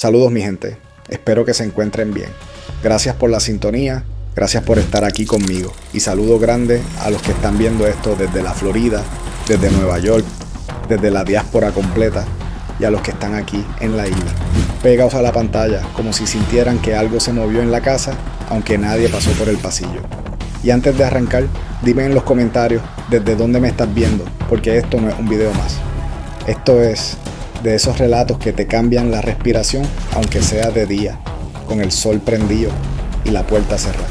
Saludos mi gente, espero que se encuentren bien. Gracias por la sintonía, gracias por estar aquí conmigo. Y saludo grande a los que están viendo esto desde la Florida, desde Nueva York, desde la diáspora completa y a los que están aquí en la isla. Pegaos a la pantalla como si sintieran que algo se movió en la casa, aunque nadie pasó por el pasillo. Y antes de arrancar, dime en los comentarios desde dónde me estás viendo, porque esto no es un video más. Esto es de esos relatos que te cambian la respiración, aunque sea de día, con el sol prendido y la puerta cerrada.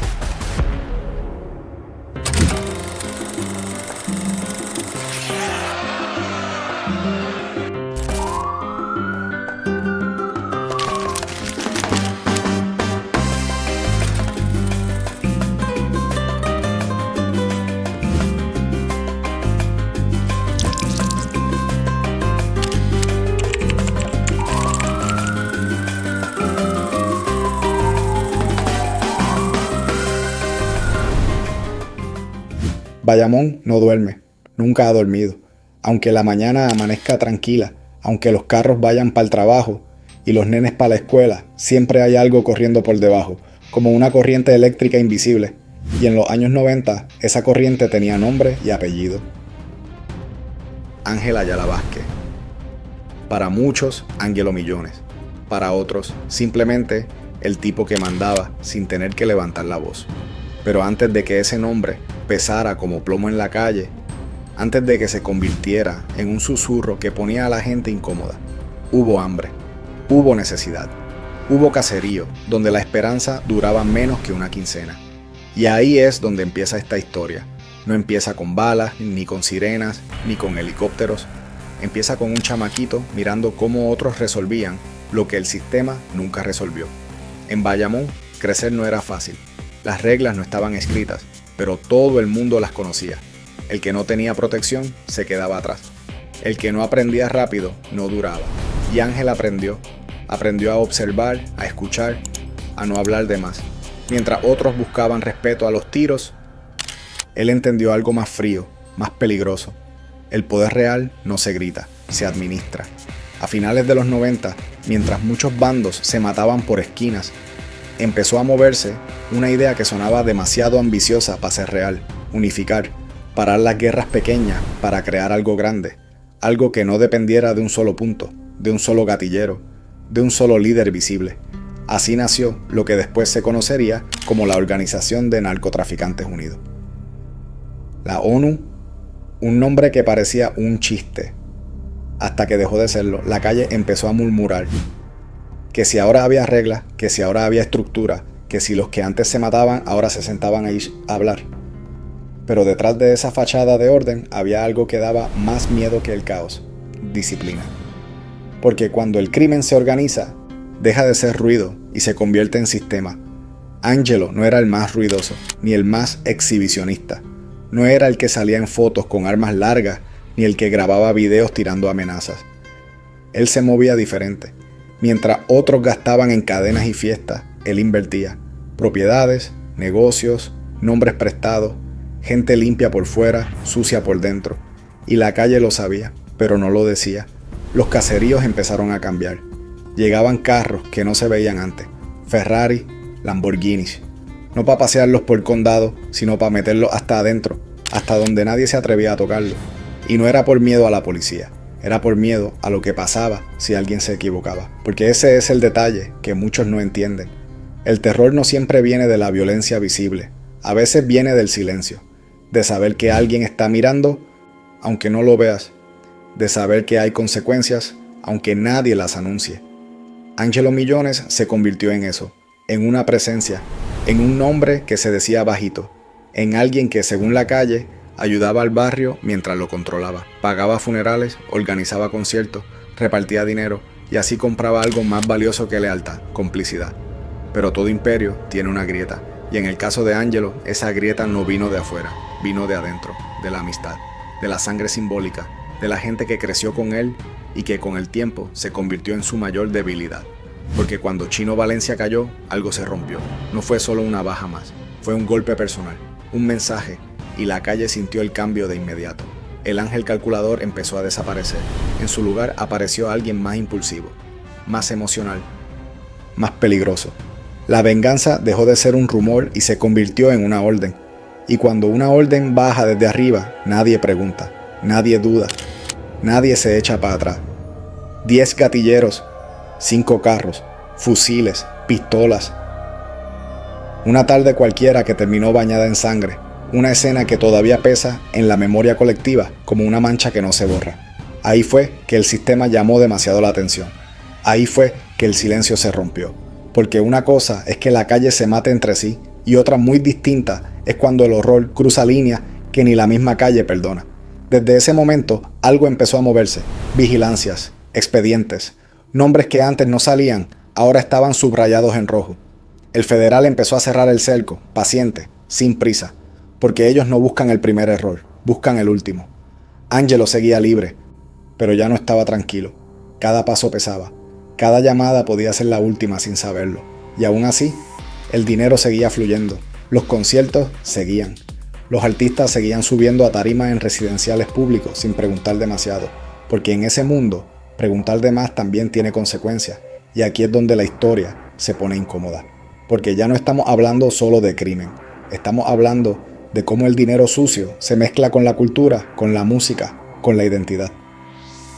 Bayamón no duerme, nunca ha dormido, aunque la mañana amanezca tranquila, aunque los carros vayan para el trabajo y los nenes para la escuela, siempre hay algo corriendo por debajo, como una corriente eléctrica invisible, y en los años 90 esa corriente tenía nombre y apellido. Ángel Ayala Vázquez. Para muchos, Ángelo Millones, para otros, simplemente el tipo que mandaba sin tener que levantar la voz. Pero antes de que ese nombre pesara como plomo en la calle, antes de que se convirtiera en un susurro que ponía a la gente incómoda, hubo hambre, hubo necesidad, hubo caserío donde la esperanza duraba menos que una quincena. Y ahí es donde empieza esta historia. No empieza con balas, ni con sirenas, ni con helicópteros. Empieza con un chamaquito mirando cómo otros resolvían lo que el sistema nunca resolvió. En Bayamón, crecer no era fácil. Las reglas no estaban escritas, pero todo el mundo las conocía. El que no tenía protección se quedaba atrás. El que no aprendía rápido no duraba. Y Ángel aprendió a observar, a escuchar, a no hablar de más. Mientras otros buscaban respeto a los tiros, él entendió algo más frío, más peligroso. El poder real no se grita, se administra. A finales de los 90, mientras muchos bandos se mataban por esquinas, empezó a moverse una idea que sonaba demasiado ambiciosa para ser real: unificar, parar las guerras pequeñas para crear algo grande, algo que no dependiera de un solo punto, de un solo gatillero, de un solo líder visible. Así nació lo que después se conocería como la Organización de Narcotraficantes Unidos. La ONU, un nombre que parecía un chiste, hasta que dejó de serlo. La calle empezó a murmurar que si ahora había reglas, que si ahora había estructura, que si los que antes se mataban ahora se sentaban ahí a hablar. Pero detrás de esa fachada de orden había algo que daba más miedo que el caos: disciplina. Porque cuando el crimen se organiza, deja de ser ruido y se convierte en sistema. Ángelo no era el más ruidoso, ni el más exhibicionista. No era el que salía en fotos con armas largas, ni el que grababa videos tirando amenazas. Él se movía diferente. Mientras otros gastaban en cadenas y fiestas, él invertía. Propiedades, negocios, nombres prestados, gente limpia por fuera, sucia por dentro. Y la calle lo sabía, pero no lo decía. Los caseríos empezaron a cambiar. Llegaban carros que no se veían antes. Ferrari, Lamborghinis. No para pasearlos por el condado, sino para meterlos hasta adentro, hasta donde nadie se atrevía a tocarlos. Y no era por miedo a la policía. Era por miedo a lo que pasaba si alguien se equivocaba. Porque ese es el detalle que muchos no entienden. El terror no siempre viene de la violencia visible. A veces viene del silencio. De saber que alguien está mirando, aunque no lo veas. De saber que hay consecuencias, aunque nadie las anuncie. Ángelo Millones se convirtió en eso. En una presencia. En un nombre que se decía bajito. En alguien que, según la calle, ayudaba al barrio mientras lo controlaba. Pagaba funerales, organizaba conciertos, repartía dinero y así compraba algo más valioso que lealtad: complicidad. Pero todo imperio tiene una grieta, y en el caso de Ángelo, esa grieta no vino de afuera, vino de adentro, de la amistad, de la sangre simbólica, de la gente que creció con él y que con el tiempo se convirtió en su mayor debilidad. Porque cuando Chino Valencia cayó, algo se rompió. No fue solo una baja más, fue un golpe personal, un mensaje, y la calle sintió el cambio de inmediato. El ángel calculador empezó a desaparecer. En su lugar apareció alguien más impulsivo, más emocional, más peligroso. La venganza dejó de ser un rumor y se convirtió en una orden. Y cuando una orden baja desde arriba, nadie pregunta, nadie duda, nadie se echa para atrás. 10 gatilleros, 5 carros, fusiles, pistolas. Una tarde cualquiera que terminó bañada en sangre, una escena que todavía pesa en la memoria colectiva como una mancha que no se borra. Ahí fue que el sistema llamó demasiado la atención. Ahí fue que el silencio se rompió. Porque una cosa es que la calle se mate entre sí y otra muy distinta es cuando el horror cruza líneas que ni la misma calle perdona. Desde ese momento algo empezó a moverse. Vigilancias, expedientes, nombres que antes no salían, ahora estaban subrayados en rojo. El federal empezó a cerrar el cerco, paciente, sin prisa, porque ellos no buscan el primer error, buscan el último. Angelo seguía libre, pero ya no estaba tranquilo. Cada paso pesaba. Cada llamada podía ser la última sin saberlo. Y aún así, el dinero seguía fluyendo. Los conciertos seguían. Los artistas seguían subiendo a tarimas en residenciales públicos sin preguntar demasiado. Porque en ese mundo, preguntar de más también tiene consecuencias. Y aquí es donde la historia se pone incómoda. Porque ya no estamos hablando solo de crimen. Estamos hablando de cómo el dinero sucio se mezcla con la cultura, con la música, con la identidad.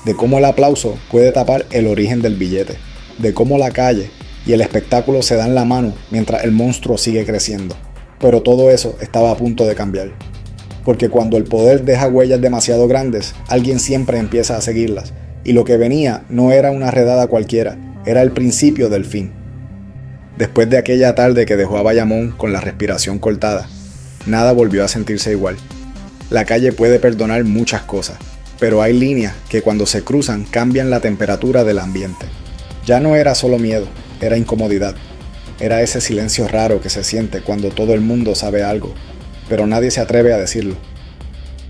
De cómo el aplauso puede tapar el origen del billete, de cómo la calle y el espectáculo se dan la mano mientras el monstruo sigue creciendo. Pero todo eso estaba a punto de cambiar. Porque cuando el poder deja huellas demasiado grandes, alguien siempre empieza a seguirlas, y lo que venía no era una redada cualquiera, era el principio del fin. Después de aquella tarde que dejó a Bayamón con la respiración cortada, nada volvió a sentirse igual. La calle puede perdonar muchas cosas, pero hay líneas que cuando se cruzan cambian la temperatura del ambiente. Ya no era solo miedo, era incomodidad. Era ese silencio raro que se siente cuando todo el mundo sabe algo, pero nadie se atreve a decirlo.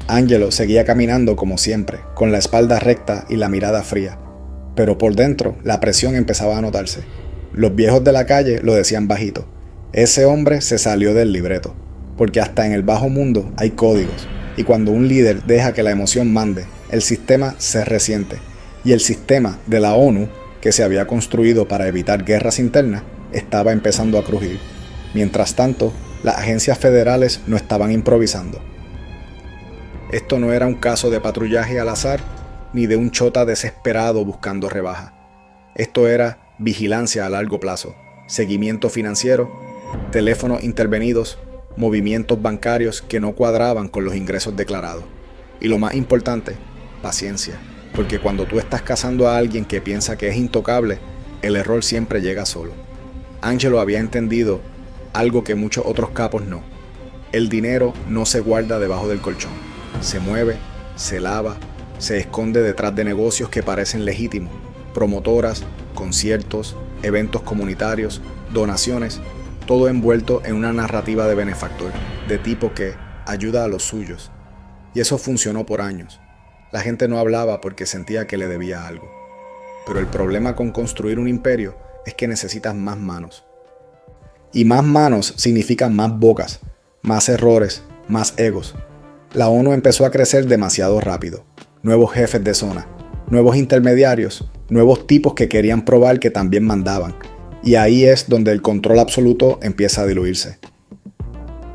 Angelo seguía caminando como siempre, con la espalda recta y la mirada fría, pero por dentro la presión empezaba a notarse. Los viejos de la calle lo decían bajito. Ese hombre se salió del libreto, porque hasta en el bajo mundo hay códigos, y cuando un líder deja que la emoción mande, el sistema se resiente, y el sistema de la ONU, que se había construido para evitar guerras internas, estaba empezando a crujir. Mientras tanto, las agencias federales no estaban improvisando. Esto no era un caso de patrullaje al azar, ni de un chota desesperado buscando rebaja. Esto era vigilancia a largo plazo, seguimiento financiero, teléfonos intervenidos, movimientos bancarios que no cuadraban con los ingresos declarados. Y lo más importante, paciencia, porque cuando tú estás cazando a alguien que piensa que es intocable, el error siempre llega solo. Angelo había entendido algo que muchos otros capos no. El dinero no se guarda debajo del colchón. Se mueve, se lava, se esconde detrás de negocios que parecen legítimos. Promotoras, conciertos, eventos comunitarios, donaciones, todo envuelto en una narrativa de benefactor, de tipo que ayuda a los suyos. Y eso funcionó por años. La gente no hablaba porque sentía que le debía algo. Pero el problema con construir un imperio es que necesitas más manos. Y más manos significa más bocas, más errores, más egos. La ONU empezó a crecer demasiado rápido. Nuevos jefes de zona, nuevos intermediarios, nuevos tipos que querían probar que también mandaban. Y ahí es donde el control absoluto empieza a diluirse.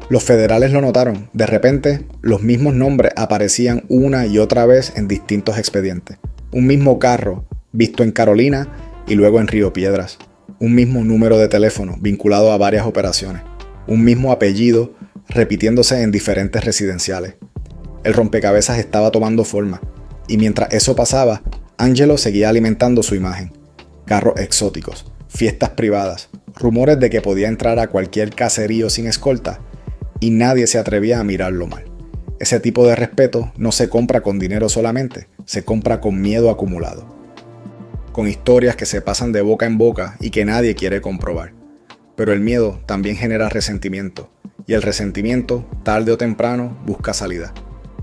Los federales lo notaron. De repente, los mismos nombres aparecían una y otra vez en distintos expedientes. Un mismo carro, visto en Carolina y luego en Río Piedras. Un mismo número de teléfono vinculado a varias operaciones. Un mismo apellido repitiéndose en diferentes residenciales. El rompecabezas estaba tomando forma. Y mientras eso pasaba, Angelo seguía alimentando su imagen. Carros exóticos, fiestas privadas, rumores de que podía entrar a cualquier caserío sin escolta, y nadie se atrevía a mirarlo mal. Ese tipo de respeto no se compra con dinero solamente, se compra con miedo acumulado. Con historias que se pasan de boca en boca y que nadie quiere comprobar. Pero el miedo también genera resentimiento, y el resentimiento, tarde o temprano, busca salida.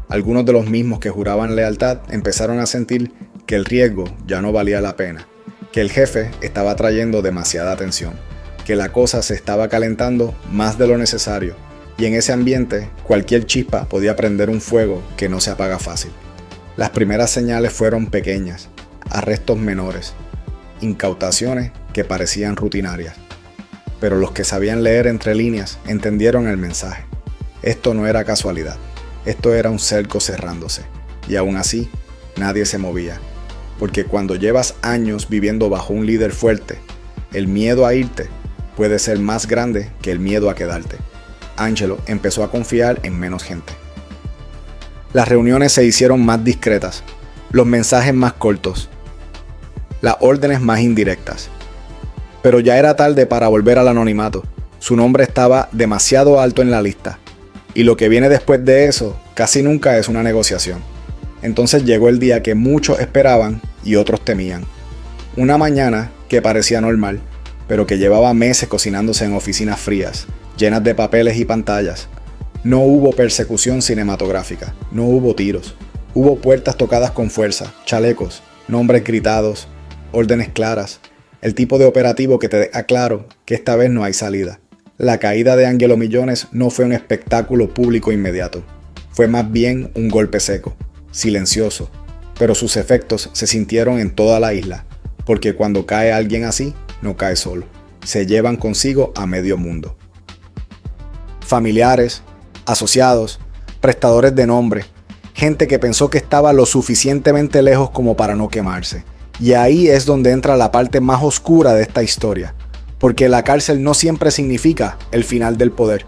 Algunos de los mismos que juraban lealtad empezaron a sentir que el riesgo ya no valía la pena, que el jefe estaba trayendo demasiada atención, que la cosa se estaba calentando más de lo necesario, y en ese ambiente cualquier chispa podía prender un fuego que no se apaga fácil. Las primeras señales fueron pequeñas, arrestos menores, incautaciones que parecían rutinarias. Pero los que sabían leer entre líneas entendieron el mensaje. Esto no era casualidad, esto era un cerco cerrándose, y aún así, nadie se movía. Porque cuando llevas años viviendo bajo un líder fuerte, el miedo a irte puede ser más grande que el miedo a quedarte. Angelo empezó a confiar en menos gente. Las reuniones se hicieron más discretas, los mensajes más cortos, las órdenes más indirectas. Pero ya era tarde para volver al anonimato. Su nombre estaba demasiado alto en la lista. Y lo que viene después de eso casi nunca es una negociación. Entonces llegó el día que muchos esperaban y otros temían. Una mañana que parecía normal, pero que llevaba meses cocinándose en oficinas frías, llenas de papeles y pantallas. No hubo persecución cinematográfica, no hubo tiros. Hubo puertas tocadas con fuerza, chalecos, nombres gritados, órdenes claras. El tipo de operativo que te deja claro que esta vez no hay salida. La caída de Angelo Millones no fue un espectáculo público inmediato. Fue más bien un golpe seco, silencioso, pero sus efectos se sintieron en toda la isla, porque cuando cae alguien así, no cae solo. Se llevan consigo a medio mundo. Familiares, asociados, prestadores de nombre, gente que pensó que estaba lo suficientemente lejos como para no quemarse. Y ahí es donde entra la parte más oscura de esta historia, porque la cárcel no siempre significa el final del poder.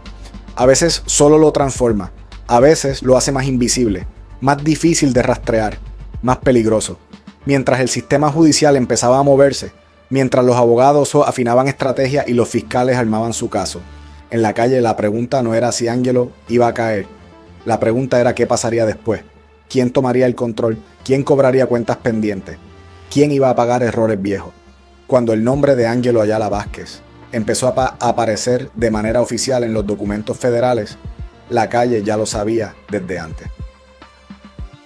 A veces solo lo transforma, a veces lo hace más invisible, más difícil de rastrear, más peligroso. Mientras el sistema judicial empezaba a moverse, mientras los abogados afinaban estrategias y los fiscales armaban su caso, en la calle la pregunta no era si Angelo iba a caer, la pregunta era qué pasaría después, quién tomaría el control, quién cobraría cuentas pendientes, quién iba a pagar errores viejos. Cuando el nombre de Angelo Ayala Vázquez empezó a aparecer de manera oficial en los documentos federales, la calle ya lo sabía desde antes.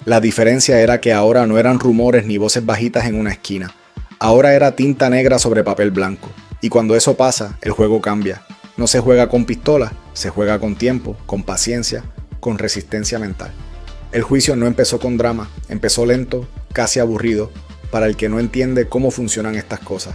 La diferencia era que ahora no eran rumores ni voces bajitas en una esquina, ahora era tinta negra sobre papel blanco, y cuando eso pasa, el juego cambia. No se juega con pistolas, se juega con tiempo, con paciencia, con resistencia mental. El juicio no empezó con drama, empezó lento, casi aburrido, para el que no entiende cómo funcionan estas cosas.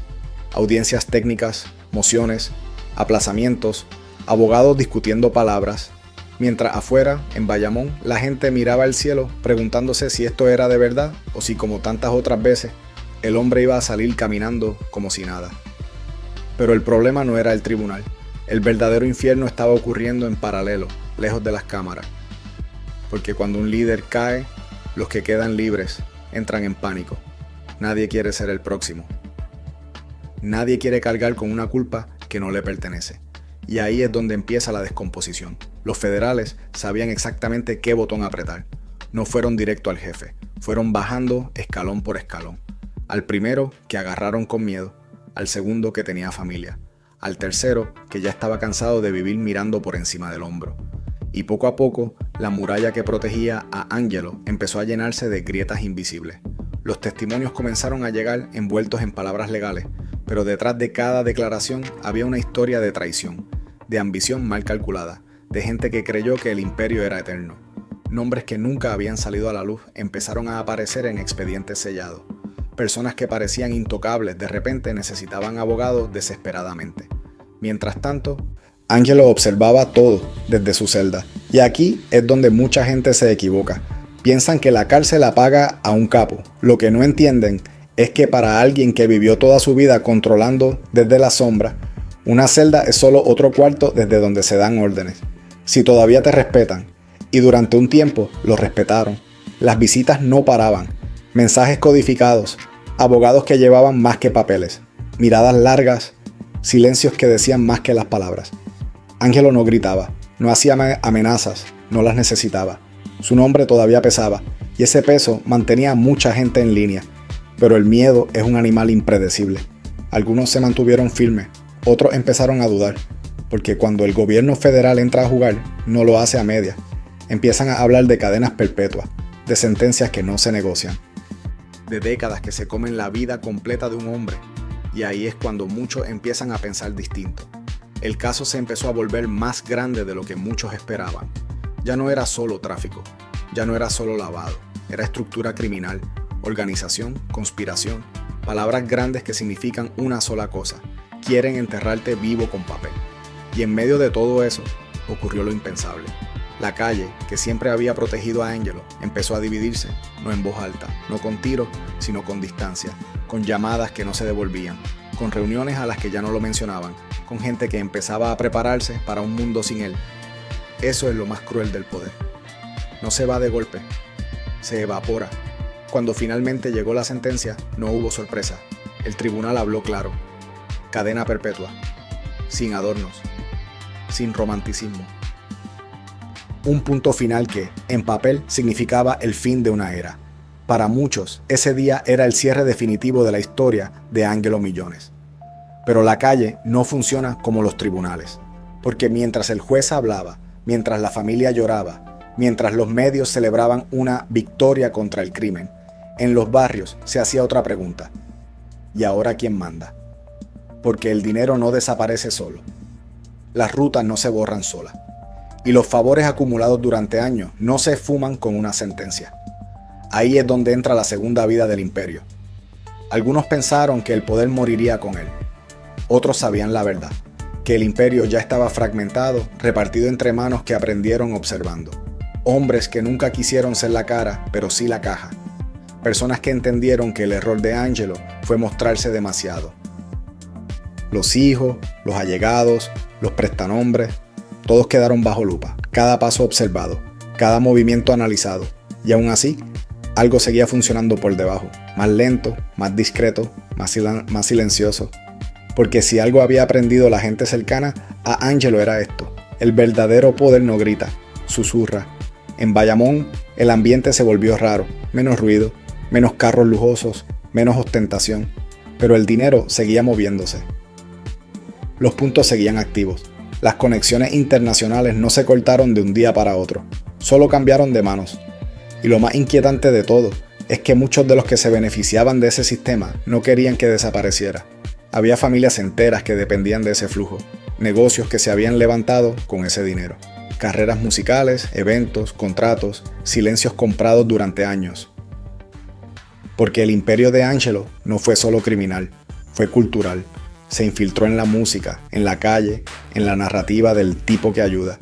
Audiencias técnicas, mociones, aplazamientos, abogados discutiendo palabras, mientras afuera, en Bayamón, la gente miraba el cielo preguntándose si esto era de verdad o si, como tantas otras veces, el hombre iba a salir caminando como si nada. Pero el problema no era el tribunal. El verdadero infierno estaba ocurriendo en paralelo, lejos de las cámaras. Porque cuando un líder cae, los que quedan libres entran en pánico. Nadie quiere ser el próximo. Nadie quiere cargar con una culpa que no le pertenece. Y ahí es donde empieza la descomposición. Los federales sabían exactamente qué botón apretar. No fueron directo al jefe, fueron bajando escalón por escalón. Al primero, que agarraron con miedo. Al segundo, que tenía familia. Al tercero, que ya estaba cansado de vivir mirando por encima del hombro. Y poco a poco, la muralla que protegía a Angelo empezó a llenarse de grietas invisibles. Los testimonios comenzaron a llegar envueltos en palabras legales, pero detrás de cada declaración había una historia de traición, de ambición mal calculada, de gente que creyó que el imperio era eterno. Nombres que nunca habían salido a la luz empezaron a aparecer en expedientes sellados. Personas que parecían intocables de repente necesitaban abogados desesperadamente. Mientras tanto, Angelo observaba todo desde su celda. Y aquí es donde mucha gente se equivoca. Piensan que la cárcel apaga a un capo. Lo que no entienden es que para alguien que vivió toda su vida controlando desde la sombra, una celda es solo otro cuarto desde donde se dan órdenes. Si todavía te respetan, y durante un tiempo lo respetaron, las visitas no paraban, mensajes codificados, abogados que llevaban más que papeles, miradas largas, silencios que decían más que las palabras. Angelo no gritaba, no hacía amenazas, no las necesitaba. Su nombre todavía pesaba, y ese peso mantenía a mucha gente en línea. Pero el miedo es un animal impredecible. Algunos se mantuvieron firmes, otros empezaron a dudar, porque cuando el gobierno federal entra a jugar, no lo hace a medias. Empiezan a hablar de cadenas perpetuas, de sentencias que no se negocian, de décadas que se comen la vida completa de un hombre, y ahí es cuando muchos empiezan a pensar distinto. El caso se empezó a volver más grande de lo que muchos esperaban. Ya no era solo tráfico, ya no era solo lavado, era estructura criminal, organización, conspiración, palabras grandes que significan una sola cosa: quieren enterrarte vivo con papel. Y en medio de todo eso, ocurrió lo impensable. La calle, que siempre había protegido a Angelo, empezó a dividirse, no en voz alta, no con tiros, sino con distancia, con llamadas que no se devolvían, con reuniones a las que ya no lo mencionaban, con gente que empezaba a prepararse para un mundo sin él. Eso es lo más cruel del poder. No se va de golpe, se evapora. Cuando finalmente llegó la sentencia, no hubo sorpresa. El tribunal habló claro: cadena perpetua, sin adornos, sin romanticismo. Un punto final que, en papel, significaba el fin de una era. Para muchos, ese día era el cierre definitivo de la historia de Angelo Millones. Pero la calle no funciona como los tribunales, porque mientras el juez hablaba, mientras la familia lloraba, mientras los medios celebraban una victoria contra el crimen, en los barrios se hacía otra pregunta: ¿y ahora quién manda? Porque el dinero no desaparece solo, las rutas no se borran solas, y los favores acumulados durante años no se esfuman con una sentencia. Ahí es donde entra la segunda vida del imperio. Algunos pensaron que el poder moriría con él. Otros sabían la verdad, que el imperio ya estaba fragmentado, repartido entre manos que aprendieron observando. Hombres que nunca quisieron ser la cara, pero sí la caja. Personas que entendieron que el error de Angelo fue mostrarse demasiado. Los hijos, los allegados, los prestanombres, todos quedaron bajo lupa, cada paso observado, cada movimiento analizado, y aún así, algo seguía funcionando por debajo, más lento, más discreto, más silencioso. Porque si algo había aprendido la gente cercana a Angelo era esto: el verdadero poder no grita, susurra. En Bayamón, el ambiente se volvió raro, menos ruido, menos carros lujosos, menos ostentación, pero el dinero seguía moviéndose. Los puntos seguían activos. Las conexiones internacionales no se cortaron de un día para otro, solo cambiaron de manos. Y lo más inquietante de todo es que muchos de los que se beneficiaban de ese sistema no querían que desapareciera. Había familias enteras que dependían de ese flujo, negocios que se habían levantado con ese dinero, carreras musicales, eventos, contratos, silencios comprados durante años. Porque el imperio de Angelo no fue solo criminal, fue cultural. Se infiltró en la música, en la calle, en la narrativa del tipo que ayuda.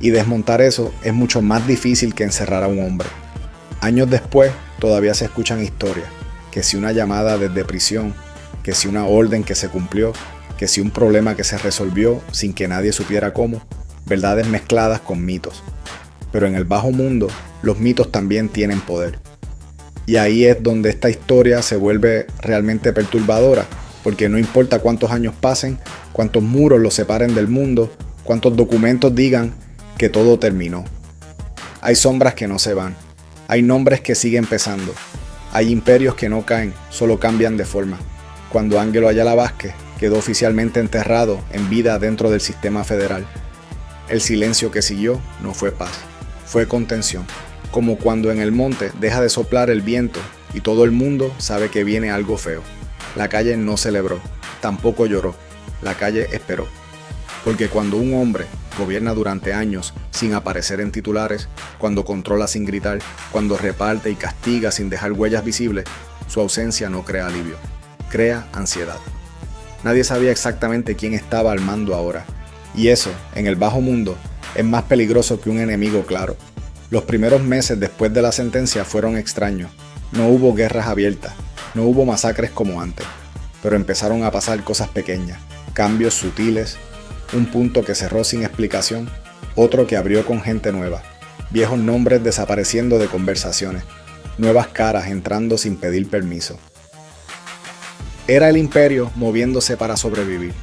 Y desmontar eso es mucho más difícil que encerrar a un hombre. Años después, todavía se escuchan historias, que si una llamada desde prisión, que si una orden que se cumplió, que si un problema que se resolvió sin que nadie supiera cómo, verdades mezcladas con mitos. Pero en el bajo mundo, los mitos también tienen poder. Y ahí es donde esta historia se vuelve realmente perturbadora, porque no importa cuántos años pasen, cuántos muros los separen del mundo, cuántos documentos digan que todo terminó. Hay sombras que no se van, hay nombres que siguen pesando, hay imperios que no caen, solo cambian de forma. Cuando Angelo Ayala Vázquez quedó oficialmente enterrado en vida dentro del sistema federal, el silencio que siguió no fue paz, fue contención, como cuando en el monte deja de soplar el viento y todo el mundo sabe que viene algo feo. La calle no celebró, tampoco lloró, la calle esperó. Porque cuando un hombre gobierna durante años sin aparecer en titulares, cuando controla sin gritar, cuando reparte y castiga sin dejar huellas visibles, su ausencia no crea alivio, crea ansiedad. Nadie sabía exactamente quién estaba al mando ahora, y eso, en el bajo mundo, es más peligroso que un enemigo claro. Los primeros meses después de la sentencia fueron extraños, no hubo guerras abiertas, no hubo masacres como antes, pero empezaron a pasar cosas pequeñas, cambios sutiles, un punto que cerró sin explicación, otro que abrió con gente nueva, viejos nombres desapareciendo de conversaciones, nuevas caras entrando sin pedir permiso. Era el imperio moviéndose para sobrevivir,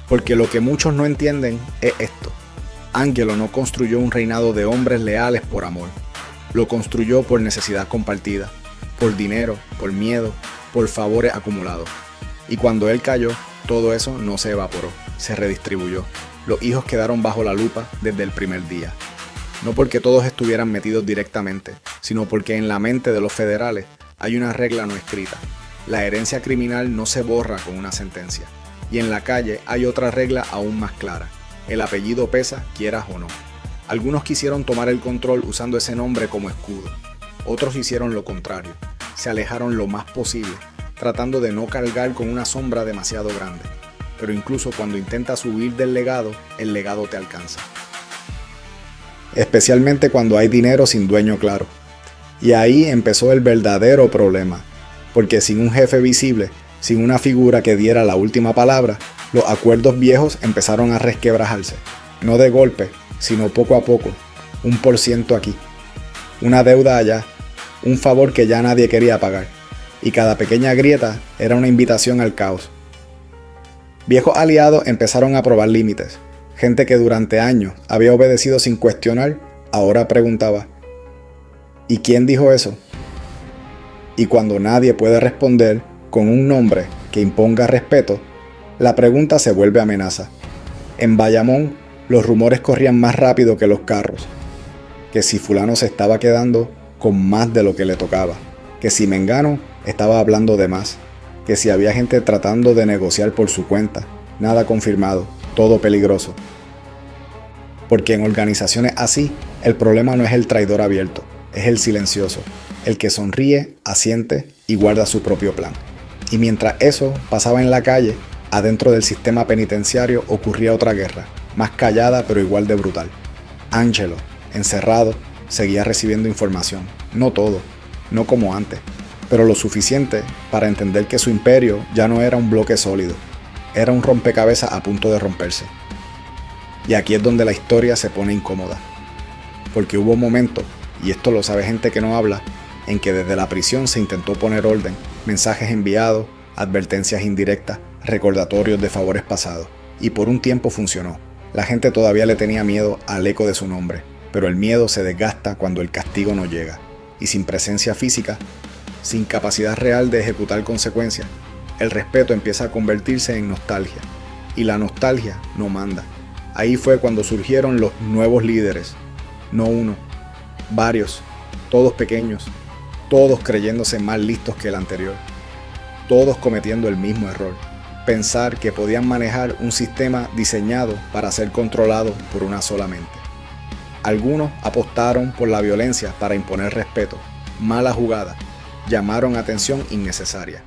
porque lo que muchos no entienden es esto: Angelo no construyó un reinado de hombres leales por amor, lo construyó por necesidad compartida, por dinero, por miedo, por favores acumulados. Y cuando él cayó, todo eso no se evaporó, se redistribuyó. Los hijos quedaron bajo la lupa desde el primer día. No porque todos estuvieran metidos directamente, sino porque en la mente de los federales hay una regla no escrita. La herencia criminal no se borra con una sentencia. Y en la calle hay otra regla aún más clara. El apellido pesa, quieras o no. Algunos quisieron tomar el control usando ese nombre como escudo. Otros hicieron lo contrario. Se alejaron lo más posible, tratando de no cargar con una sombra demasiado grande. Pero incluso cuando intentas huir del legado, el legado te alcanza. Especialmente cuando hay dinero sin dueño claro. Y ahí empezó el verdadero problema, porque sin un jefe visible, sin una figura que diera la última palabra, los acuerdos viejos empezaron a resquebrajarse. No de golpe, sino poco a poco, 1% aquí, una deuda allá, un favor que ya nadie quería pagar, y cada pequeña grieta era una invitación al caos. Viejos aliados empezaron a probar límites. Gente que durante años había obedecido sin cuestionar, ahora preguntaba, ¿y quién dijo eso? Y cuando nadie puede responder con un nombre que imponga respeto, la pregunta se vuelve amenaza. En Bayamón, los rumores corrían más rápido que los carros, que si fulano se estaba quedando con más de lo que le tocaba, que si Mengano estaba hablando de más, que si había gente tratando de negociar por su cuenta, nada confirmado, todo peligroso. Porque en organizaciones así, el problema no es el traidor abierto, es el silencioso, el que sonríe, asiente y guarda su propio plan. Y mientras eso pasaba en la calle, adentro del sistema penitenciario ocurría otra guerra, más callada pero igual de brutal. Angelo, encerrado, seguía recibiendo información, no todo, no como antes, pero lo suficiente para entender que su imperio ya no era un bloque sólido, era un rompecabezas a punto de romperse. Y aquí es donde la historia se pone incómoda, porque hubo momentos, y esto lo sabe gente que no habla, en que desde la prisión se intentó poner orden, mensajes enviados, advertencias indirectas, recordatorios de favores pasados, y por un tiempo funcionó. La gente todavía le tenía miedo al eco de su nombre, pero el miedo se desgasta cuando el castigo no llega, y sin presencia física, sin capacidad real de ejecutar consecuencias, el respeto empieza a convertirse en nostalgia, y la nostalgia no manda. Ahí fue cuando surgieron los nuevos líderes, no uno, varios, todos pequeños, todos creyéndose más listos que el anterior, todos cometiendo el mismo error, pensar que podían manejar un sistema diseñado para ser controlado por una sola mente. Algunos apostaron por la violencia para imponer respeto, mala jugada, llamaron atención innecesaria.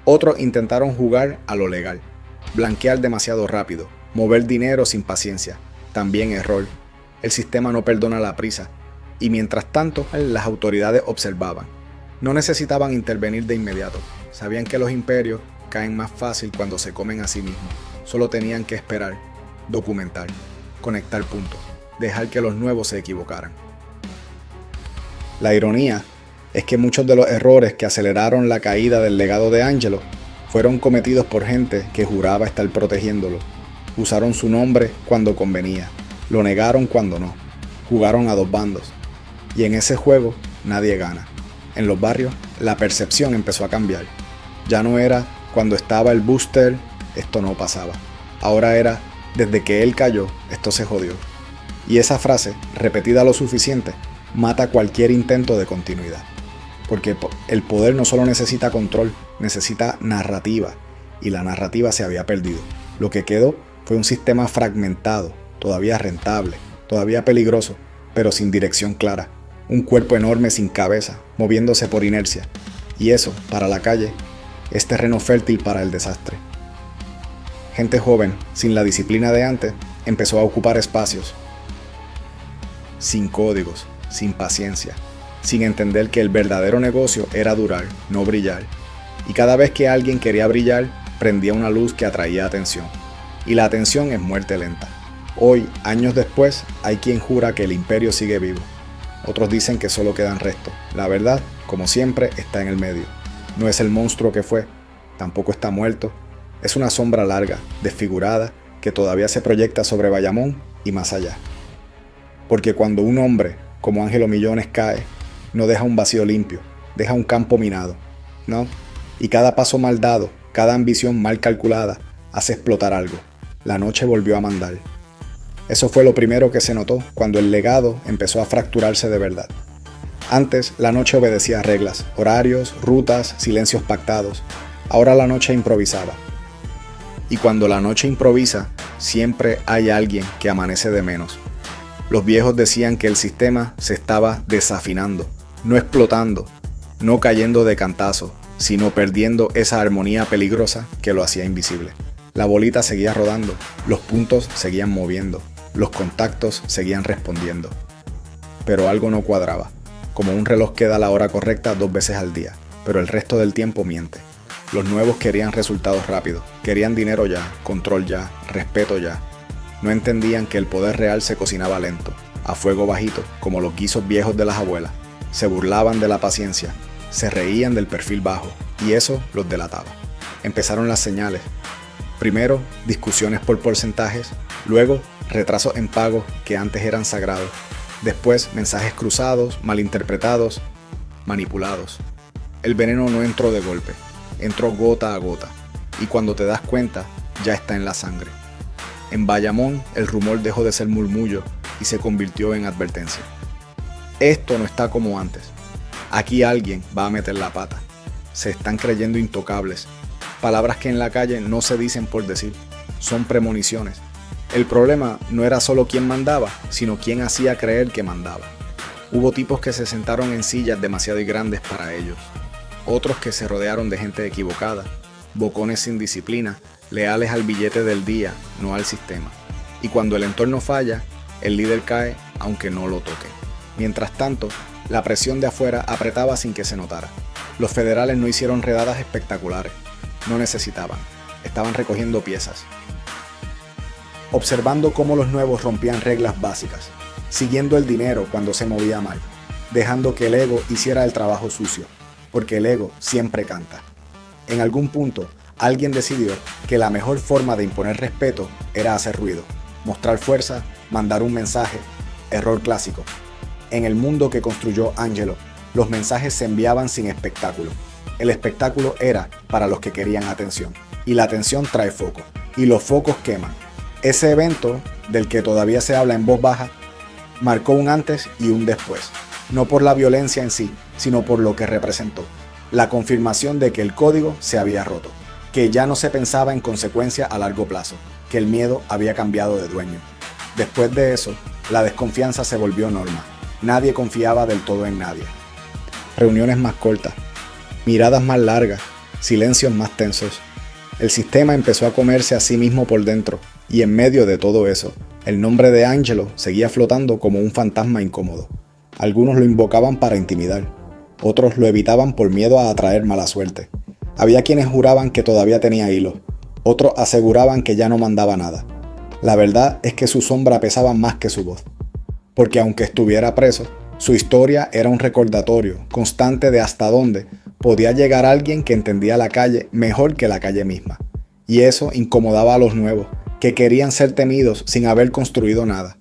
Otros intentaron jugar a lo legal, blanquear demasiado rápido, mover dinero sin paciencia, también error. El sistema no perdona la prisa, y mientras tanto las autoridades observaban. No necesitaban intervenir de inmediato, sabían que los imperios caen más fácil cuando se comen a sí mismos. Solo tenían que esperar, documentar, conectar puntos, dejar que los nuevos se equivocaran. La ironía es que muchos de los errores que aceleraron la caída del legado de Angelo fueron cometidos por gente que juraba estar protegiéndolo. Usaron su nombre cuando convenía, lo negaron cuando no, jugaron a dos bandos. Y en ese juego nadie gana. En los barrios la percepción empezó a cambiar. Ya no era cuando estaba el booster, esto no pasaba. Ahora era, desde que él cayó, esto se jodió. Y esa frase, repetida lo suficiente, mata cualquier intento de continuidad. Porque el poder no solo necesita control, necesita narrativa. Y la narrativa se había perdido. Lo que quedó fue un sistema fragmentado, todavía rentable, todavía peligroso, pero sin dirección clara. Un cuerpo enorme sin cabeza, moviéndose por inercia. Y eso, para la calle, es terreno fértil para el desastre. Gente joven, sin la disciplina de antes, empezó a ocupar espacios. Sin códigos, sin paciencia, sin entender que el verdadero negocio era durar, no brillar. Y cada vez que alguien quería brillar, prendía una luz que atraía atención. Y la atención es muerte lenta. Hoy, años después, hay quien jura que el imperio sigue vivo. Otros dicen que solo quedan restos. La verdad, como siempre, está en el medio. No es el monstruo que fue, tampoco está muerto. Es una sombra larga, desfigurada, que todavía se proyecta sobre Bayamón y más allá. Porque cuando un hombre, como Angelo Millones, cae, no deja un vacío limpio, deja un campo minado, ¿no? Y cada paso mal dado, cada ambición mal calculada, hace explotar algo. La noche volvió a mandar. Eso fue lo primero que se notó cuando el legado empezó a fracturarse de verdad. Antes, la noche obedecía reglas, horarios, rutas, silencios pactados. Ahora la noche improvisaba. Y cuando la noche improvisa, siempre hay alguien que amanece de menos. Los viejos decían que el sistema se estaba desafinando, no explotando, no cayendo de cantazo, sino perdiendo esa armonía peligrosa que lo hacía invisible. La bolita seguía rodando, los puntos seguían moviendo, los contactos seguían respondiendo. Pero algo no cuadraba, como un reloj que da la hora correcta 2 veces al día, pero el resto del tiempo miente. Los nuevos querían resultados rápidos, querían dinero ya, control ya, respeto ya. No entendían que el poder real se cocinaba lento, a fuego bajito, como los guisos viejos de las abuelas. Se burlaban de la paciencia, se reían del perfil bajo, y eso los delataba. Empezaron las señales. Primero, discusiones por porcentajes, luego, retrasos en pagos que antes eran sagrados, después, mensajes cruzados, malinterpretados, manipulados. El veneno no entró de golpe, entró gota a gota, y cuando te das cuenta, ya está en la sangre. En Bayamón, el rumor dejó de ser murmullo y se convirtió en advertencia. Esto no está como antes. Aquí alguien va a meter la pata. Se están creyendo intocables. Palabras que en la calle no se dicen por decir. Son premoniciones. El problema no era solo quién mandaba, sino quién hacía creer que mandaba. Hubo tipos que se sentaron en sillas demasiado grandes para ellos. Otros que se rodearon de gente equivocada. Bocones sin disciplina, leales al billete del día, no al sistema. Y cuando el entorno falla, el líder cae aunque no lo toque. Mientras tanto, la presión de afuera apretaba sin que se notara. Los federales no hicieron redadas espectaculares. No necesitaban. Estaban recogiendo piezas. Observando cómo los nuevos rompían reglas básicas, siguiendo el dinero cuando se movía mal, dejando que el ego hiciera el trabajo sucio, porque el ego siempre canta. En algún punto, alguien decidió que la mejor forma de imponer respeto era hacer ruido, mostrar fuerza, mandar un mensaje, error clásico. En el mundo que construyó Angelo, los mensajes se enviaban sin espectáculo. El espectáculo era para los que querían atención, y la atención trae foco, y los focos queman. Ese evento, del que todavía se habla en voz baja, marcó un antes y un después, no por la violencia en sí, sino por lo que representó. La confirmación de que el código se había roto, que ya no se pensaba en consecuencia a largo plazo, que el miedo había cambiado de dueño. Después de eso, la desconfianza se volvió norma. Nadie confiaba del todo en nadie. Reuniones más cortas, miradas más largas, silencios más tensos. El sistema empezó a comerse a sí mismo por dentro, y en medio de todo eso, el nombre de Angelo seguía flotando como un fantasma incómodo. Algunos lo invocaban para intimidar, otros lo evitaban por miedo a atraer mala suerte. Había quienes juraban que todavía tenía hilos, otros aseguraban que ya no mandaba nada. La verdad es que su sombra pesaba más que su voz, porque aunque estuviera preso, su historia era un recordatorio constante de hasta dónde podía llegar alguien que entendía la calle mejor que la calle misma. Y eso incomodaba a los nuevos, que querían ser temidos sin haber construido nada.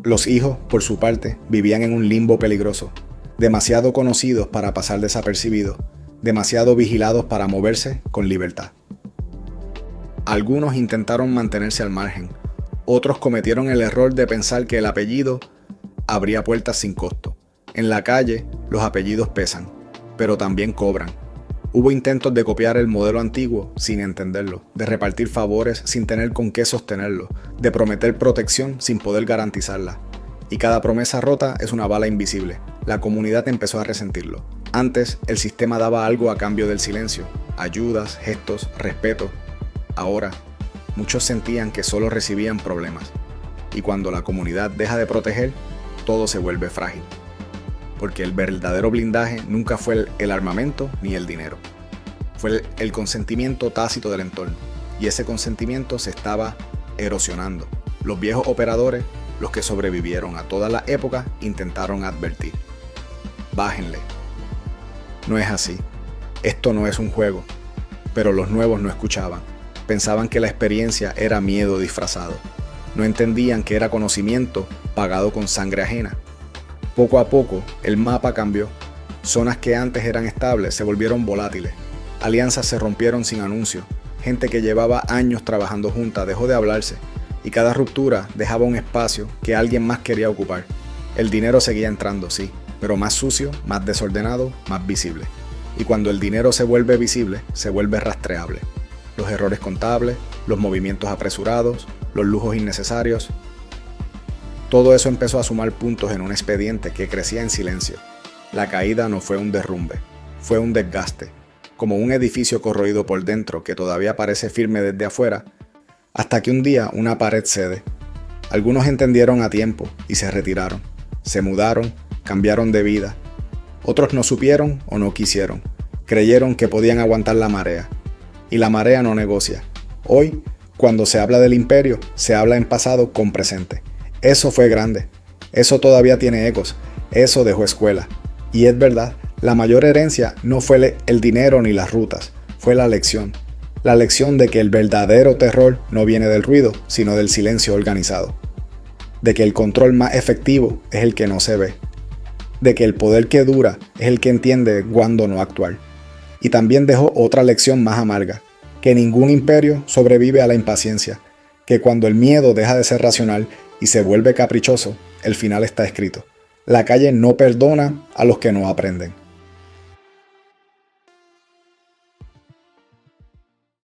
Los hijos, por su parte, vivían en un limbo peligroso, demasiado conocidos para pasar desapercibidos, demasiado vigilados para moverse con libertad. Algunos intentaron mantenerse al margen, otros cometieron el error de pensar que el apellido abría puertas sin costo. En la calle, los apellidos pesan, pero también cobran. Hubo intentos de copiar el modelo antiguo sin entenderlo, de repartir favores sin tener con qué sostenerlo, de prometer protección sin poder garantizarla. Y cada promesa rota es una bala invisible. La comunidad empezó a resentirlo. Antes, el sistema daba algo a cambio del silencio, ayudas, gestos, respeto. Ahora, muchos sentían que solo recibían problemas. Y cuando la comunidad deja de proteger, todo se vuelve frágil. Porque el verdadero blindaje nunca fue el armamento ni el dinero. Fue el consentimiento tácito del entorno. Y ese consentimiento se estaba erosionando. Los viejos operadores, los que sobrevivieron a toda la época, intentaron advertir. Bájenle. No es así. Esto no es un juego. Pero los nuevos no escuchaban. Pensaban que la experiencia era miedo disfrazado. No entendían que era conocimiento pagado con sangre ajena. Poco a poco, el mapa cambió. Zonas que antes eran estables se volvieron volátiles. Alianzas se rompieron sin anuncio. Gente que llevaba años trabajando junta dejó de hablarse. Y cada ruptura dejaba un espacio que alguien más quería ocupar. El dinero seguía entrando, sí, pero más sucio, más desordenado, más visible. Y cuando el dinero se vuelve visible, se vuelve rastreable. Los errores contables, los movimientos apresurados, los lujos innecesarios. Todo eso empezó a sumar puntos en un expediente que crecía en silencio. La caída no fue un derrumbe, fue un desgaste. como un edificio corroído por dentro que todavía parece firme desde afuera, hasta que un día una pared cede. Algunos entendieron a tiempo y se retiraron, se mudaron, cambiaron de vida. Otros no supieron o no quisieron, creyeron que podían aguantar la marea. Y la marea no negocia. Hoy, cuando se habla del imperio, se habla en pasado con presente. Eso fue grande, eso todavía tiene ecos, eso dejó escuela. Y es verdad, la mayor herencia no fue el dinero ni las rutas, fue la lección. La lección de que el verdadero terror no viene del ruido, sino del silencio organizado. De que el control más efectivo es el que no se ve. De que el poder que dura es el que entiende cuándo no actuar. Y también dejó otra lección más amarga, que ningún imperio sobrevive a la impaciencia, que cuando el miedo deja de ser racional y se vuelve caprichoso, el final está escrito. La calle no perdona a los que no aprenden.